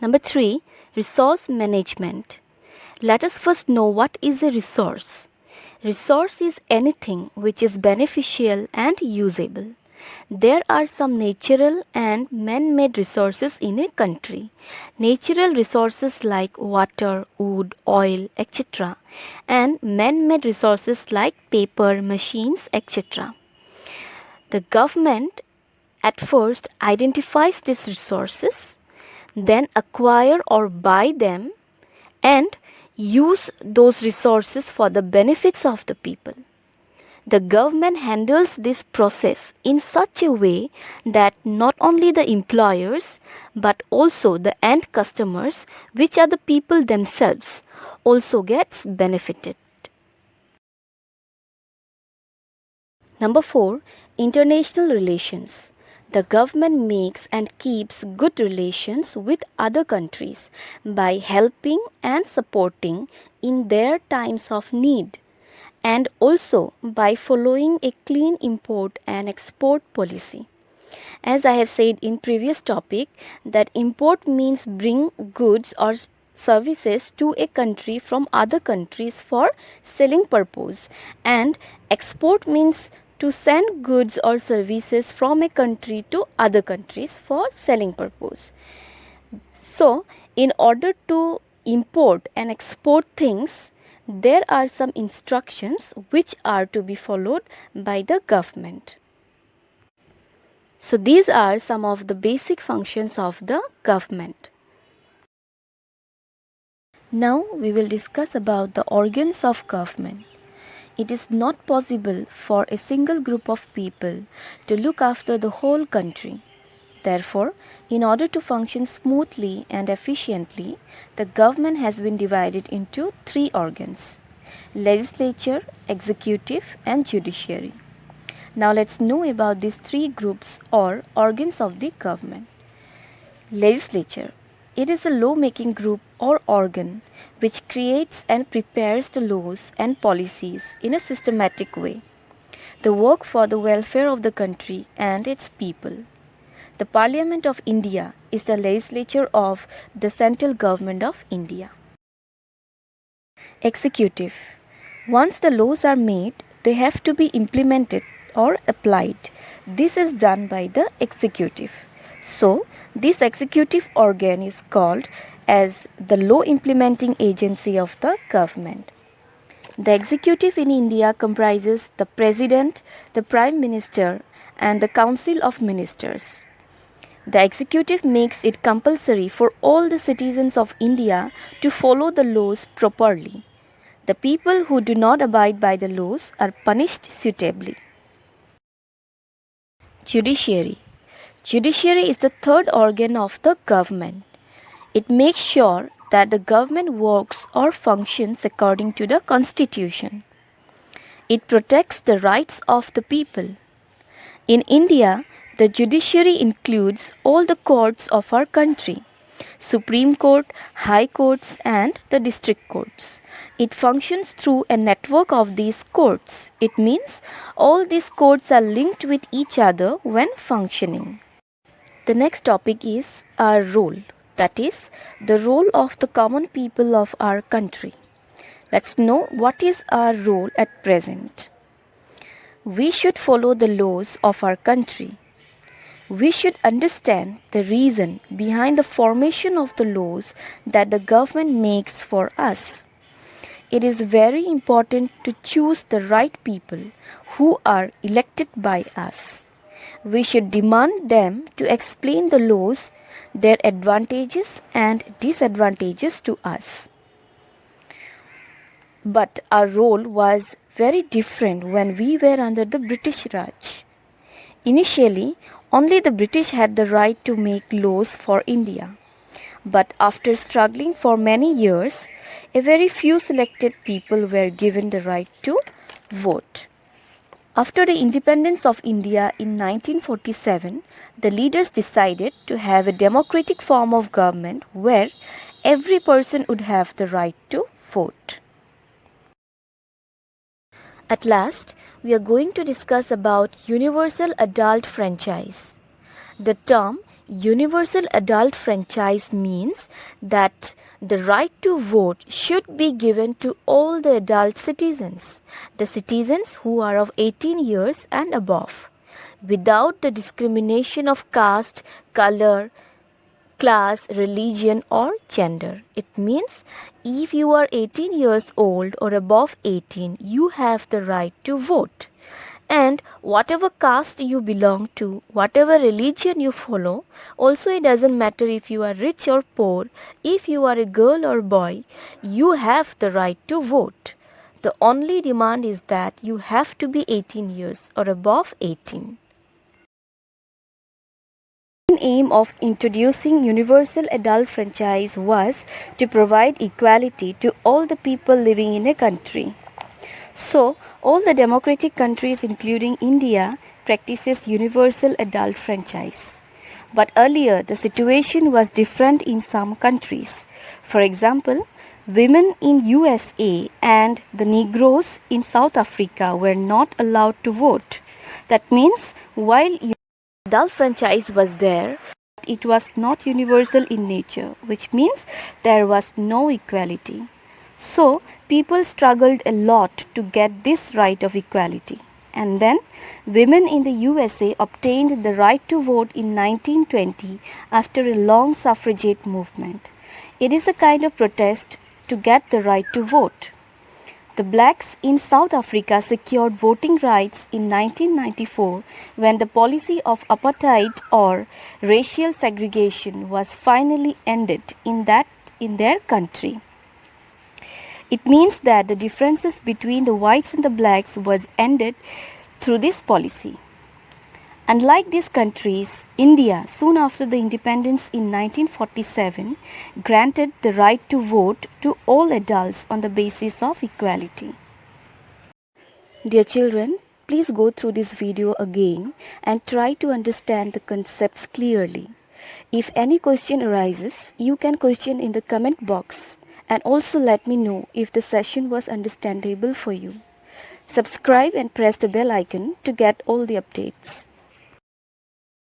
Number 3, resource management. Let us first know what is a resource. Resource is anything which is beneficial and usable. There are some natural and man-made resources in a country. Natural resources like water, wood, oil, etc. and man-made resources like paper, machines, etc. The government at first identifies these resources, then acquire or buy them and use those resources for the benefits of the people. The government handles this process in such a way that not only the employers but also the end customers, which are the people themselves, also gets benefited. Number 4, international relations. The government makes and keeps good relations with other countries by helping and supporting in their times of need, and also by following a clean import and export policy. As I have said in previous topic, that import means bring goods or services to a country from other countries for selling purpose, and export means to send goods or services from a country to other countries for selling purpose. So, in order to import and export things, there are some instructions which are to be followed by the government. So, these are some of the basic functions of the government. Now, we will discuss about the organs of government. It is not possible for a single group of people to look after the whole country. Therefore, in order to function smoothly and efficiently, the government has been divided into 3 organs: legislature, executive, and judiciary. Now let's know about these 3 groups or organs of the government. Legislature. It is a law-making group or organ which creates and prepares the laws and policies in a systematic way. They work for the welfare of the country and its people. The Parliament of India is the legislature of the central government of India. Executive. Once the laws are made, they have to be implemented or applied. This is done by the executive. So, this executive organ is called as the law implementing agency of the government. The executive in India comprises the President, the Prime Minister, and the Council of Ministers. The executive makes it compulsory for all the citizens of India to follow the laws properly. The people who do not abide by the laws are punished suitably. Judiciary. Judiciary is the 3rd organ of the government. It makes sure that the government works or functions according to the constitution. It protects the rights of the people. In India, the judiciary includes all the courts of our country: Supreme Court, High Courts, and the district courts. It functions through a network of these courts. It means all these courts are linked with each other when functioning. The next topic is our role, that is, the role of the common people of our country. Let's know what is our role at present. We should follow the laws of our country. We should understand the reason behind the formation of the laws that the government makes for us. It is very important to choose the right people who are elected by us. We should demand them to explain the laws, their advantages and disadvantages to us. But our role was very different when we were under the British Raj. Initially, only the British had the right to make laws for India. But after struggling for many years, a very few selected people were given the right to vote. After the independence of India in 1947, the leaders decided to have a democratic form of government where every person would have the right to vote. At last, we are going to discuss about universal adult franchise. The term Universal adult franchise means that the right to vote should be given to all the adult citizens, the citizens who are of 18 years and above, without the discrimination of caste, color, class, religion, or gender. It means if you are 18 years old or above 18, you have the right to vote. And whatever caste you belong to, whatever religion you follow, also it doesn't matter if you are rich or poor, if you are a girl or boy, you have the right to vote. The only demand is that you have to be 18 years or above 18. The aim of introducing universal adult franchise was to provide equality to all the people living in a country. So, all the democratic countries including India practices universal adult franchise. But earlier the situation was different in some countries. For example, women in USA and the Negroes in South Africa were not allowed to vote. That means while adult franchise was there, it was not universal in nature, which means there was no equality. So, people struggled a lot to get this right of equality. And then, women in the USA obtained the right to vote in 1920 after a long suffragette movement. It is a kind of protest to get the right to vote. The blacks in South Africa secured voting rights in 1994 when the policy of apartheid or racial segregation was finally ended in their country. It means that the differences between the whites and the blacks was ended through this policy. Unlike these countries, India, soon after the independence in 1947, granted the right to vote to all adults on the basis of equality. Dear children, please go through this video again and try to understand the concepts clearly. If any question arises, you can question in the comment box. And also let me know if the session was understandable for you. Subscribe and press the bell icon to get all the updates.